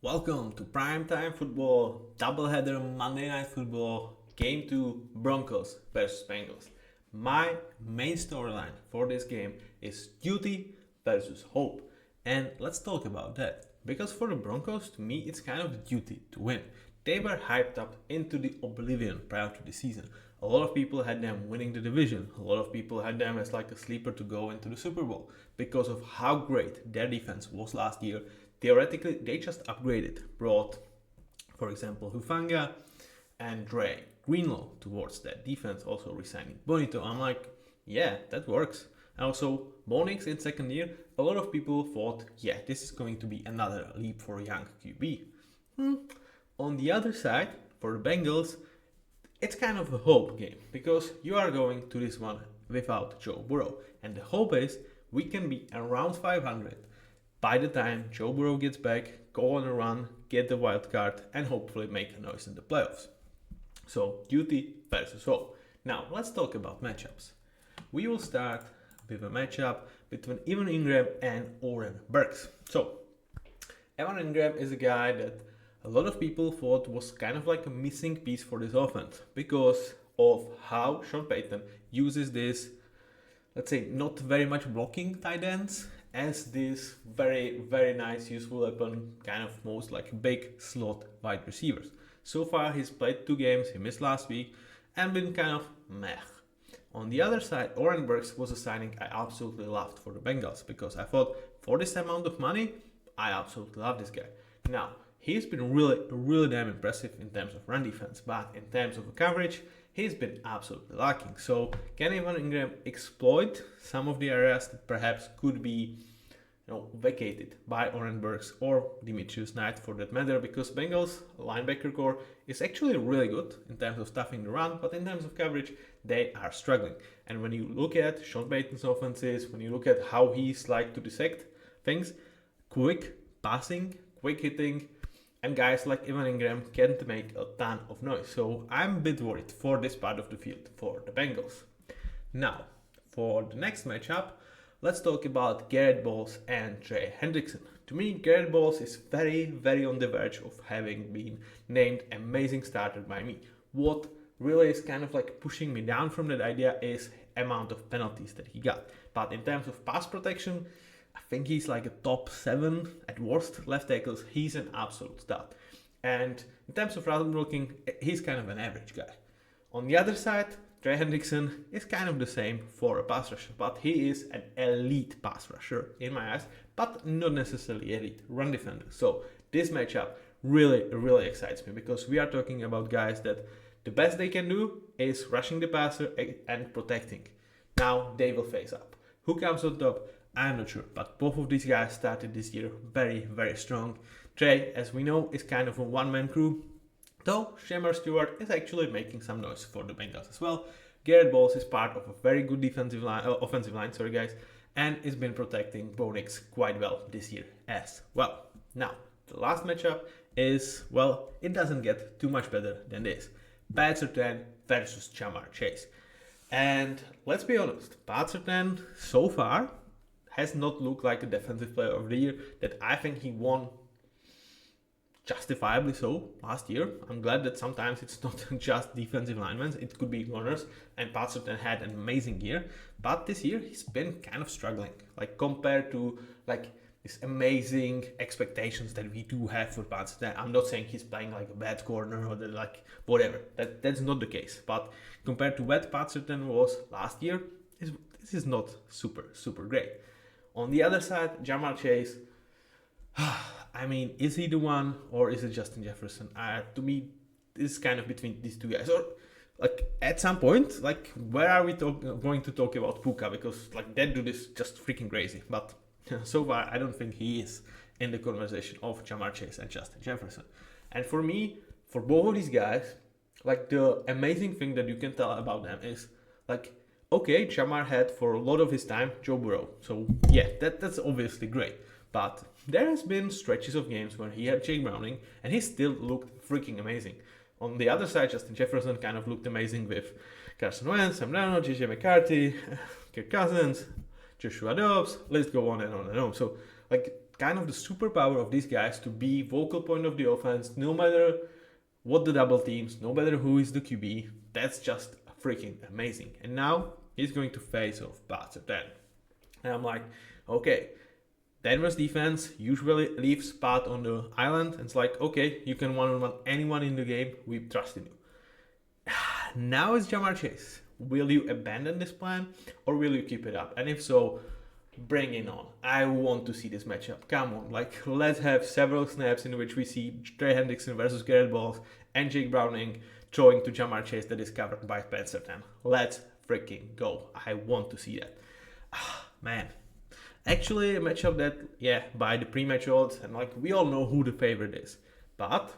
Welcome to Primetime Football, doubleheader Monday Night Football, Game 2 Broncos versus Bengals. My main storyline for this game is duty versus hope. And let's talk about that. Because for the Broncos, to me, it's kind of the duty to win. They were hyped up into the oblivion prior to the season. A lot of people had them winning the division. A lot of people had them as like a sleeper to go into the Super Bowl because of how great their defense was last year. Theoretically, they just upgraded, brought, for example, Hufanga and Dre Greenlaw towards that defense, also resigning Bonito. I'm like, yeah, that works. And also, Bonix in second year, a lot of people thought, yeah, this is going to be another leap for a young QB. On the other side, for the Bengals, it's kind of a hope game because you are going to this one without Joe Burrow. And the hope is we can be around 500 by the time Joe Burrow gets back, go on a run, get the wild card, and hopefully make a noise in the playoffs. So, duty versus hope. Now, let's talk about matchups. We will start with a matchup between Evan Ingram and Oren Burks. So, Evan Ingram is a guy that a lot of people thought was kind of like a missing piece for this offense because of how Sean Payton uses this, let's say, not very much blocking tight ends as this very, very nice, useful weapon, kind of most like big slot wide receivers. So far, he's played 2 games, he missed last week, and been kind of meh. On the other side, Oren Burks was a signing I absolutely loved for the Bengals because I thought for this amount of money, I absolutely love this guy. Now, he's been really damn impressive in terms of run defense, but in terms of coverage, he's been absolutely lacking. So can Evan Ingram exploit some of the areas that perhaps could be vacated by Oren Burks or Demetrius Knight for that matter, because Bengals linebacker core is actually really good in terms of stuffing the run, but in terms of coverage, they are struggling. And when you look at Sean Payton's offenses, when you look at how he's like to dissect things, quick passing, quick hitting, and guys like Evan Ingram can't make a ton of noise. So I'm a bit worried for this part of the field for the Bengals. Now, for the next matchup, let's talk about Garrett Bowles and Trey Hendrickson. To me, Garrett Bowles is very, very on the verge of having been named amazing starter by me. What really is kind of like pushing me down from that idea is amount of penalties that he got. But in terms of pass protection, I think he's like a top 7 at worst left tackles. He's an absolute stud. And in terms of run blocking, he's kind of an average guy. On the other side, Trey Hendrickson is kind of the same for a pass rusher, but he is an elite pass rusher in my eyes, but not necessarily elite run defender. So this matchup really excites me because we are talking about guys that the best they can do is rushing the passer and protecting. Now they will face up. Who comes on top? I'm not sure, but both of these guys started this year very, very strong. Trey, as we know, is kind of a one-man crew, though Shamar Stewart is actually making some noise for the Bengals as well. Garrett Bowles is part of a very good offensive line, and has been protecting Bonix quite well this year as well. Now, the last matchup is, well, it doesn't get too much better than this. Pat Surtain versus Ja'Marr Chase. And let's be honest, Pat Surtain so far has not looked like a defensive player of the year that I think he won justifiably so last year. I'm glad that sometimes it's not just defensive linemen, it could be runners, and Pat Surtain had an amazing year. But this year he's been kind of struggling, like compared to like these amazing expectations that we do have for Pat Surtain. I'm not saying he's playing like a bad corner or like whatever. That's not the case. But compared to what Pat Surtain was last year, this is not super great. On the other side, Ja'Marr Chase, I mean, is he the one or is it Justin Jefferson? To me, this is kind of between these two guys. Or like at some point, like where are we going to talk about Puka? Because like that dude is just freaking crazy. But so far, I don't think he is in the conversation of Ja'Marr Chase and Justin Jefferson. And for me, for both of these guys, like the amazing thing that you can tell about them is like, okay, Ja'Marr had for a lot of his time Joe Burrow. So yeah, that's obviously great. But there has been stretches of games where he had Jake Browning and he still looked freaking amazing. On the other side, Justin Jefferson kind of looked amazing with Carson Wentz, Sam Darnold, JJ McCarthy, Kirk Cousins, Joshua Dobbs. Let's go on and on and on. So like kind of the superpower of these guys to be vocal point of the offense, no matter what the double teams, no matter who is the QB. That's just freaking amazing. And now he's going to face off Pat Surtain. And I'm like, okay, Denver's defense usually leaves Pat on the island. And it's like, okay, you can one-on-one anyone in the game. We trust in you. Now it's Ja'Marr Chase. Will you abandon this plan or will you keep it up? And if so, bring it on. I want to see this matchup. Come on, like let's have several snaps in which we see Trey Hendrickson versus Garrett Bowles and Jake Browning throwing to Ja'Marr Chase that is covered by Pat Surtain. Let's freaking go. I want to see that. Man. Actually, a matchup that, by the pre-match odds, and like we all know who the favorite is. But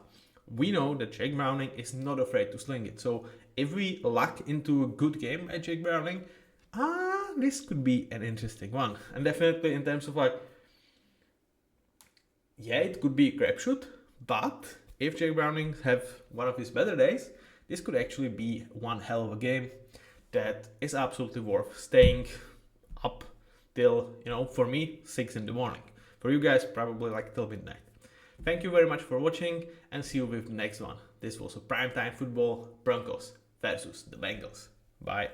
we know that Jake Browning is not afraid to sling it. So if we luck into a good game at Jake Browning, this could be an interesting one. And definitely in terms of it could be a crapshoot, but if Jake Browning have one of his better days, this could actually be one hell of a game that is absolutely worth staying up till, for me, 6 in the morning. For you guys, probably till midnight. Thank you very much for watching and see you with the next one. This was a primetime football Broncos versus the Bengals. Bye.